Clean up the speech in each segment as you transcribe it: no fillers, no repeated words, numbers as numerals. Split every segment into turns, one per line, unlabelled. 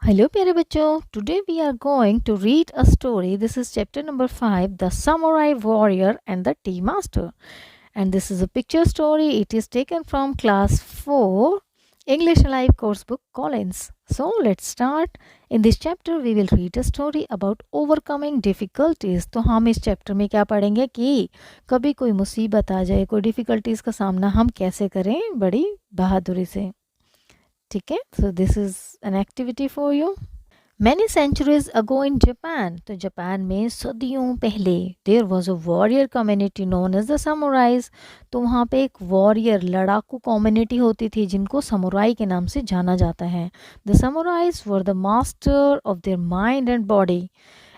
Hello प्यारे बच्चों, today we are going to read a story. This is chapter number 5, The Samurai Warrior and the Tea Master. And this is a picture story. It is taken from class 4 English Alive course book Collins. So let's start. In this chapter we will read a story about overcoming difficulties. तो हम इस chapter में क्या पढ़ेंगे कि कभी कोई मुसीबत आ जाए, कोई डिफ़िकल्टीज़ का सामना हम कैसे करें बड़ी बहादुरी से. ठीक है, so this is an activity for you. Many centuries ago in Japan, तो जापान में सदियों पहले there was a warrior community known as the samurais. तो वहाँ पे एक वॉरियर लड़ाकू कम्युनिटी होती थी जिनको समुराई के नाम से जाना जाता है. The samurais were the master of their mind and body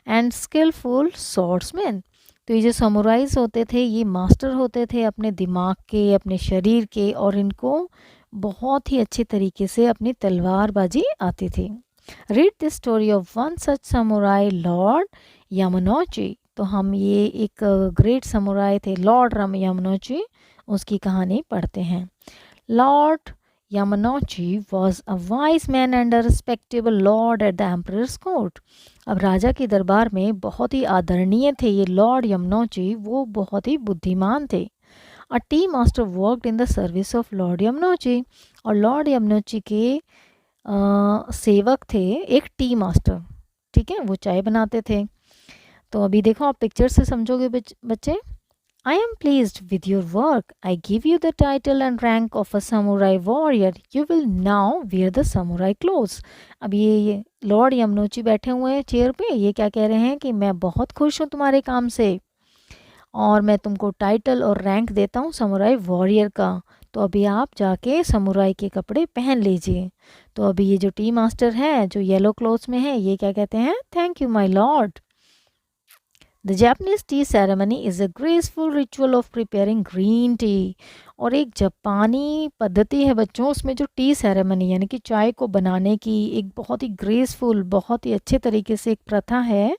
and skilful swordsman. तो ये जो समुराइज होते थे ये मास्टर होते थे अपने दिमाग के, अपने शरीर के, और इनको बहुत ही अच्छे तरीके से अपनी तलवारबाजी आती थी. Read the story of one such samurai lord Yamanouchi. तो हम ये एक ग्रेट समुराई थे लॉर्ड यामानोची, उसकी कहानी पढ़ते हैं. Lord Yamanouchi was a wise man and a respectable lord at the emperor's court. अब राजा के दरबार में बहुत ही आदरणीय थे ये लॉर्ड यामानोची, वो बहुत ही बुद्धिमान थे. A tea master worked in the service of lord Yamanouchi. और लॉर्ड यमुनोची के सेवक थे एक टी मास्टर. ठीक है, वो चाय बनाते थे. तो अभी देखो आप पिक्चर से समझोगे बच्चे. I am pleased with your work. I give you the title and rank of a samurai warrior. You will now wear the samurai clothes. अब ये लॉर्ड यमुनोची बैठे हुए हैं चेयर पे. ये क्या कह रहे हैं कि मैं बहुत खुश हूँ तुम्हारे काम से और मैं तुमको टाइटल और रैंक देता हूँ समुराई वॉरियर का. तो अभी आप जाके समुराई के कपड़े पहन लीजिए. तो अभी ये जो टी मास्टर है जो येलो क्लोथ्स में है ये क्या कहते हैं, thank you my Lord. The Japanese T ceremony is a graceful ritual of preparing green tea. और एक जापानी पद्धति है बच्चों, उसमें जो टी सेरेमनी यानी कि चाय को बनाने की एक बहुत ही ग्रेसफुल, बहुत ही अच्छे तरीके से एक प्रथा है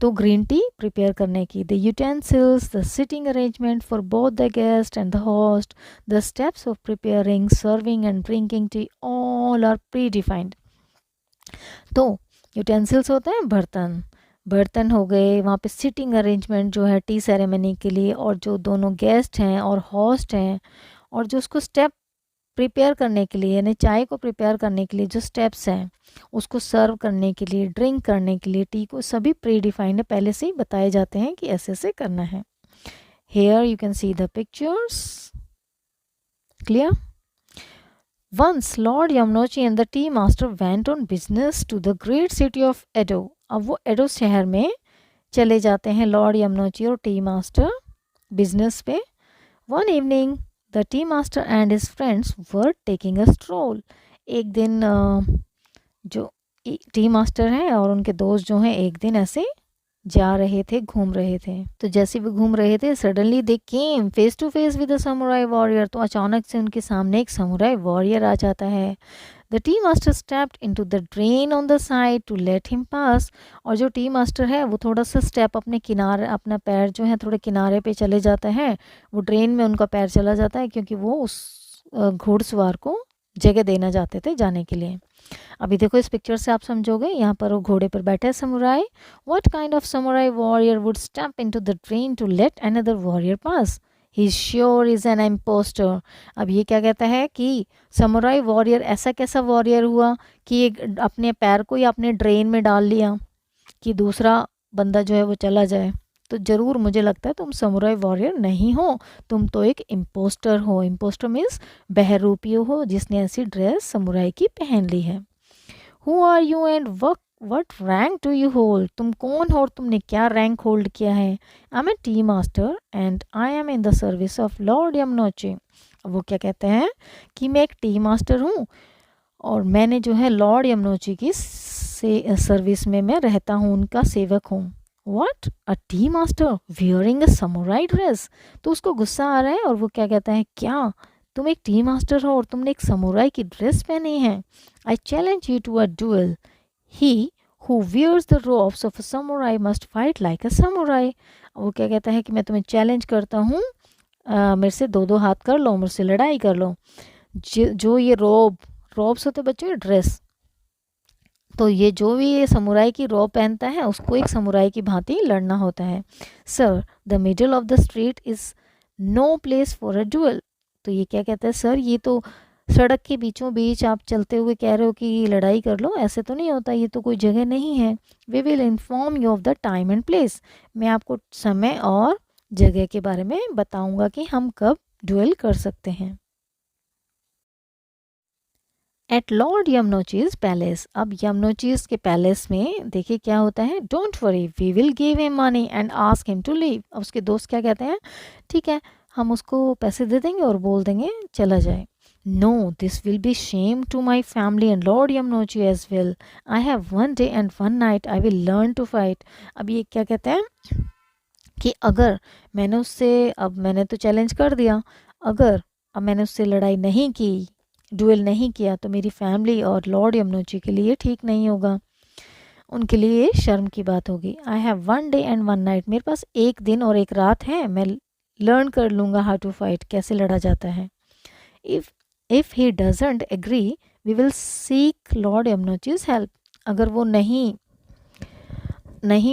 तो ग्रीन टी प्रिपेयर करने की. The utensils, the sitting arrangement for both the guest and the host, the steps of preparing, serving and drinking tea, all are predefined. तो यूटेंसिल्स होते हैं बर्तन, बर्तन हो गए. वहाँ पे सिटिंग अरेंजमेंट जो है टी सेरेमनी के लिए, और जो दोनों गेस्ट हैं और होस्ट हैं, और जो उसको स्टेप प्रिपेयर करने के लिए यानी चाय को प्रिपेयर करने के लिए जो स्टेप्स हैं, उसको सर्व करने के लिए, ड्रिंक करने के लिए, टी को, सभी प्री डिफाइंड है, पहले से ही बताए जाते हैं कि ऐसे ऐसे करना है. Here you can see the pictures. Clear. Once lord Yamanouchi and the tea master went on business to the great city of Edo. अब वो एडो शहर में चले जाते हैं लॉर्ड यमुनोची और टी मास्टर बिजनेस पे. One evening the tea master and his friends were taking a stroll. एक दिन जो टी मास्टर हैं और उनके दोस्त जो हैं एक दिन ऐसे जा रहे थे, घूम रहे थे. तो जैसे भी घूम रहे थे suddenly they came face to face with a samurai warrior. तो अचानक से उनके सामने एक समुराई वॉरियर आ जाता है. The tea master stepped into the drain on the side to let him pass. और जो टी मास्टर है वो थोड़ा सा स्टेप अपने किनारे, अपना पैर जो है थोड़े किनारे पे चले जाता है. वो ड्रेन में उनका पैर चला जाता है क्योंकि वो उस घुड़सवार को जगह देना चाहते थे जाने के लिए. अभी देखो इस पिक्चर से आप समझोगे. यहाँ पर वो घोड़े पर बैठे samurai. What kind of samurai warrior would step into the train to let another warrior pass. He sure is an impostor. अब ये क्या कहता है कि समुराई वॉरियर ऐसा कैसा वॉरियर हुआ कि एक अपने पैर को ही अपने ड्रेन में डाल लिया कि दूसरा बंदा जो है वो चला जाए. तो ज़रूर मुझे लगता है तुम समुराई वॉरियर नहीं हो, तुम तो एक इम्पोस्टर हो. इम्पोस्टर मीन्स बहरूपियो हो जिसने ऐसी ड्रेस समुराई की पहन ली है. Who are you and what rank do you hold. तुम कौन हो और तुमने क्या रैंक होल्ड किया है. I am a tea master and I am in the service of lord Yamanouchi. वो क्या कहते हैं कि मैं एक टी मास्टर हूँ और मैंने जो है लॉर्ड यमुनोची की सर्विस में मैं रहता हूँ, उनका सेवक हूँ. What, a tea master wearing a samurai dress. तो उसको गुस्सा आ रहा है और वो क्या कहता है, क्या तुम एक टी मास्टर हो और तुमने एक समुराई की ड्रेस पहनी है. I challenge you to a duel. He who wears the robes of a samurai must fight like a samurai. वो क्या कहता है कि मैं तुम्हें चैलेंज करता हूँ, मेरे से दो दो हाथ कर लो, मुझसे लड़ाई कर लो. जो ये रोब्स होते बच्चों, ये ड्रेस, तो ये जो भी ये समुराई की रॉब पहनता है उसको एक समुराई की भांति लड़ना होता है। Sir, the middle of the street is no place for a duel. तो ये क्या कहता है, सर ये तो सड़क के बीचों बीच आप चलते हुए कह रहे हो कि लड़ाई कर लो, ऐसे तो नहीं होता, ये तो कोई जगह नहीं है। We will inform you of the time and place. मैं आपको समय और जगह के बारे में बताऊंगा कि हम कब डुएल कर सकते हैं। At lord Yamanouchi's palace. अब यमुनोचीज के पैलेस में देखिए क्या होता है, don't worry we will give him money and ask him to leave. अब उसके दोस्त क्या कहते हैं, ठीक है हम उसको पैसे दे देंगे और बोल देंगे चला जाए। No, this will be shame to my family and lord Yamanouchi as well. I have one day and one night, I will learn to fight. अब ये क्या कहते हैं कि अगर मैंने उससे, अब मैंने तो चैलेंज कर दिया, अगर अब मैंने उससे लड़ाई नहीं की, डुएल नहीं किया, तो मेरी फैमिली और लॉर्ड यमुनोची के लिए ठीक नहीं होगा, उनके लिए ये शर्म की बात होगी। आई have one day and one night, मेरे पास एक दिन और एक रात है, मैं लर्न कर लूँगा हाउ टू फाइट, कैसे लड़ा जाता है। If he doesn't agree we will seek lord Yamanouchi's help. अगर वो नहीं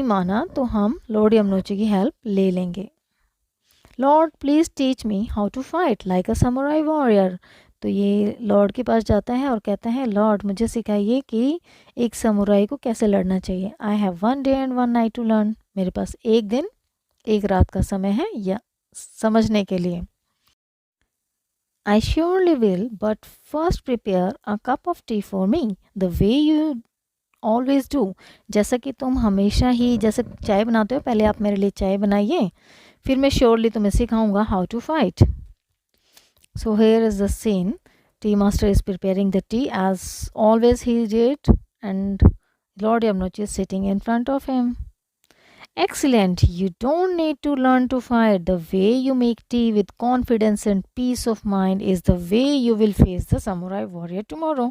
माना तो हम लॉर्ड यमुनोची की हेल्प ले लेंगे। Lord please teach me how to fight like a samurai warrior. तो ये लॉर्ड के पास जाता है और कहता है, लॉर्ड मुझे सिखाइए कि एक समुराई को कैसे लड़ना चाहिए। I have one day and one night to learn. मेरे पास एक दिन एक रात का समय है या समझने के लिए। I surely will, but first prepare a cup of T for me the way you always do. जैसा कि तुम हमेशा ही जैसे चाय बनाते हो, पहले आप मेरे लिए चाय बनाइए, फिर मैं श्योरली तुम्हें सिखाऊंगा how to fight. So here is the scene. Tea master is preparing the tea as always he did, and Lord Yamnochi is sitting in front of him. Excellent. You don't need to learn to fight. The way you make tea with confidence and peace of mind is the way you will face the samurai warrior tomorrow.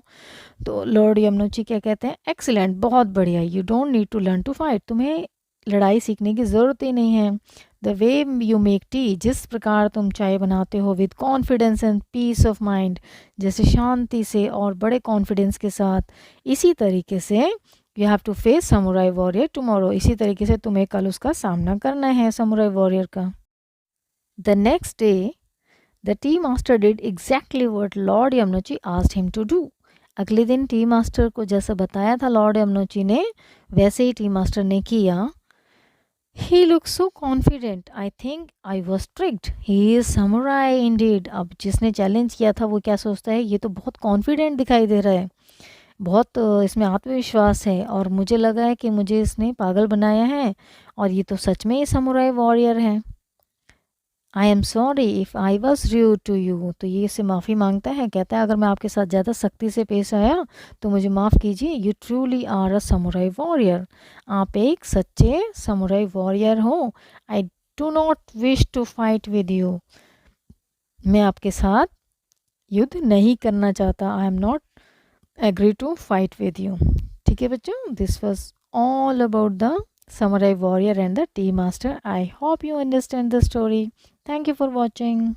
तो lord Yamanouchi क्या कहते हैं, excellent, बहुत बढ़िया, you don't need to learn to fight, तुम्हें लड़ाई सीखने की ज़रूरत ही नहीं है। The way you make tea, जिस प्रकार तुम चाय बनाते हो, with confidence and peace of mind, जैसे शांति से और बड़े कॉन्फिडेंस के साथ, इसी तरीके से you have to face samurai warrior tomorrow, इसी तरीके से तुम्हें कल उसका सामना करना है समुराई वॉरियर का। The next day the tea master did exactly what lord Yamanouchi asked him to do. अगले दिन टी मास्टर को जैसा बताया था लॉर्ड यमुनोची ने, वैसे ही टी मास्टर ने किया। He looks so confident. I think I was tricked. He is samurai indeed. अब जिसने चैलेंज किया था वो क्या सोचता है, ये तो बहुत कॉन्फिडेंट दिखाई दे रहा है, बहुत इसमें आत्मविश्वास है, और मुझे लगा है कि मुझे इसने पागल बनाया है, और ये तो सच में ही समुराई वॉरियर है। I am sorry if I was rude to you. तो ये इससे माफ़ी मांगता है, कहता है अगर मैं आपके साथ ज़्यादा सख्ती से पेश आया तो मुझे माफ़ कीजिए। You truly are a samurai warrior. आप एक सच्चे समुराई वॉरियर हो। I do not wish to fight with you. मैं आपके साथ युद्ध नहीं करना चाहता। I am not agree to fight with you. ठीक है बच्चों, this was all about the samurai warrior and the tea master. I hope you understand the story. Thank you for watching.